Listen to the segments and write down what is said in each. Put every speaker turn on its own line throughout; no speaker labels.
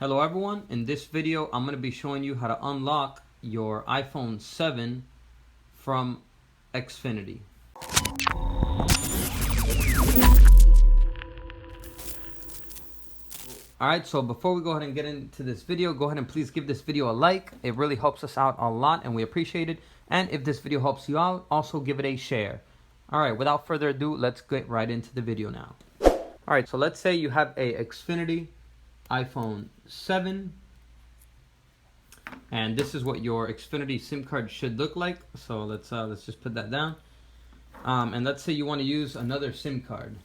Hello everyone, in this video I'm going to be showing you how to unlock your iPhone 7 from Xfinity. Alright, so before we go ahead and get into this video, go ahead and please give this video a like. It really helps us out a lot and we appreciate it. And if this video helps you out, also give it a share. Alright, without further ado, let's get right into the video now. Alright, so let's say you have a Xfinity iPhone 7 and this is what your Xfinity SIM card should look like. So let's just put that down. And let's say you want to use another SIM card.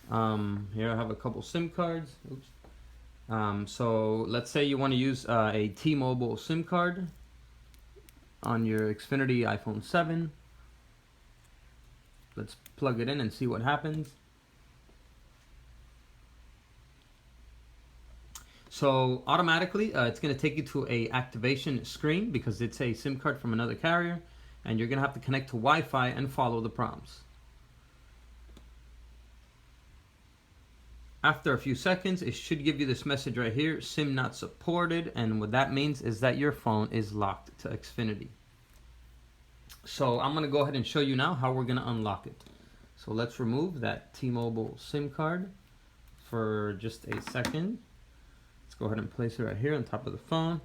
Here I have a couple SIM cards. Oops. So let's say you want to use a T-Mobile SIM card on your Xfinity iPhone 7. Let's plug it in and see what happens. So automatically it's going to take you to a activation screen because it's a SIM card from another carrier, and you're going to have to connect to Wi-Fi and follow the prompts. After a few seconds, it should give you this message right here, SIM not supported, and what that means is that your phone is locked to Xfinity. So I'm going to go ahead and show you now how we're going to unlock it. So let's remove that T-Mobile SIM card for just a second. Let's go ahead and place it right here on top of the phone.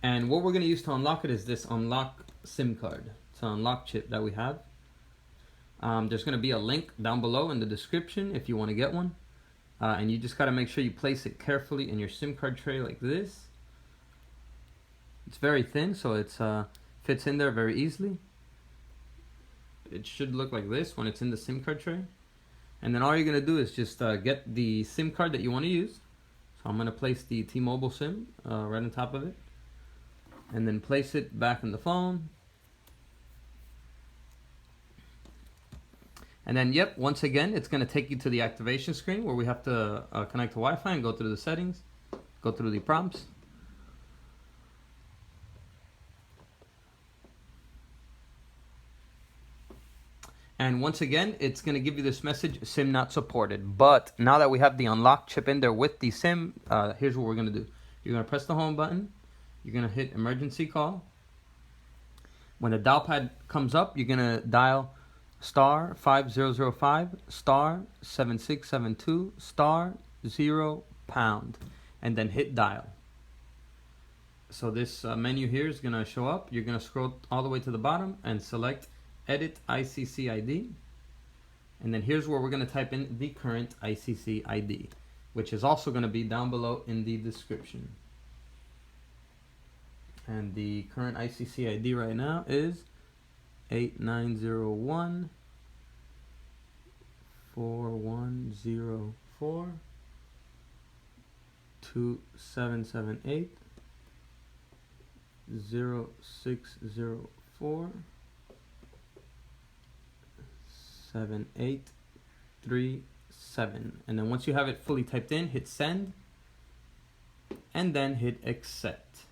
And what we're going to use to unlock it is this unlock SIM card. It's an unlock chip that we have. There's going to be a link down below in the description if you want to get one. And you just got to make sure you place it carefully in your SIM card tray like this. It's very thin, so it fits in there very easily. It should look like this when it's in the SIM card tray. And then all you're going to do is just get the SIM card that you want to use. So I'm going to place the T-Mobile SIM right on top of it. And then place it back in the phone. And then, yep, once again, it's going to take you to the activation screen where we have to connect to Wi-Fi and go through the settings, go through the prompts. And once again, it's going to give you this message, SIM not supported. But now that we have the unlock chip in there with the SIM, here's what we're going to do. You're going to press the home button. You're going to hit emergency call. When the dial pad comes up, you're going to dial star 5005 star 7672 star 0 pound and then hit dial. So this menu here is going to show up. You're going to scroll all the way to the bottom and select edit ICCID, and then here's where we're going to type in the current ICCID, which is also going to be down below in the description. And the current ICCID right now is 8901 4104 2778 0604 7837. And then once you have it fully typed in, hit send and then hit accept.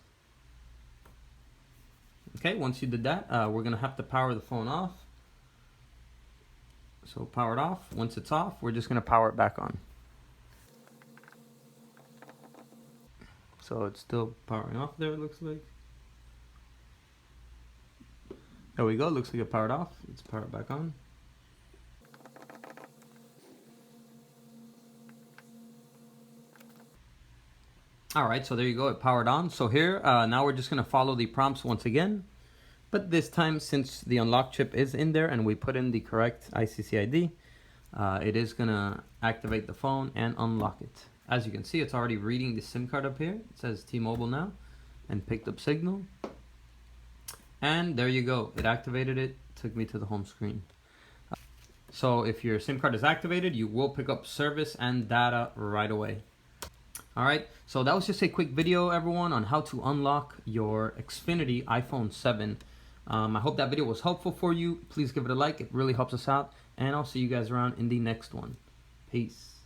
Okay, once you did that, we're gonna have to power the phone off. So power it off. Once it's off, we're just gonna power it back on. So it's still powering off there, it looks like. There we go, looks like it powered off. Let's power it back on. Alright, so there you go, it powered on. So here, now we're just going to follow the prompts once again. But this time, since the unlock chip is in there and we put in the correct ICCID, it is going to activate the phone and unlock it. As you can see, it's already reading the SIM card up here. It says T-Mobile now and picked up signal. And there you go, it activated it, took me to the home screen. So if your SIM card is activated, you will pick up service and data right away. Alright, so that was just a quick video, everyone, on how to unlock your Xfinity iPhone 7. I hope that video was helpful for you. Please give it a like. It really helps us out. And I'll see you guys around in the next one. Peace.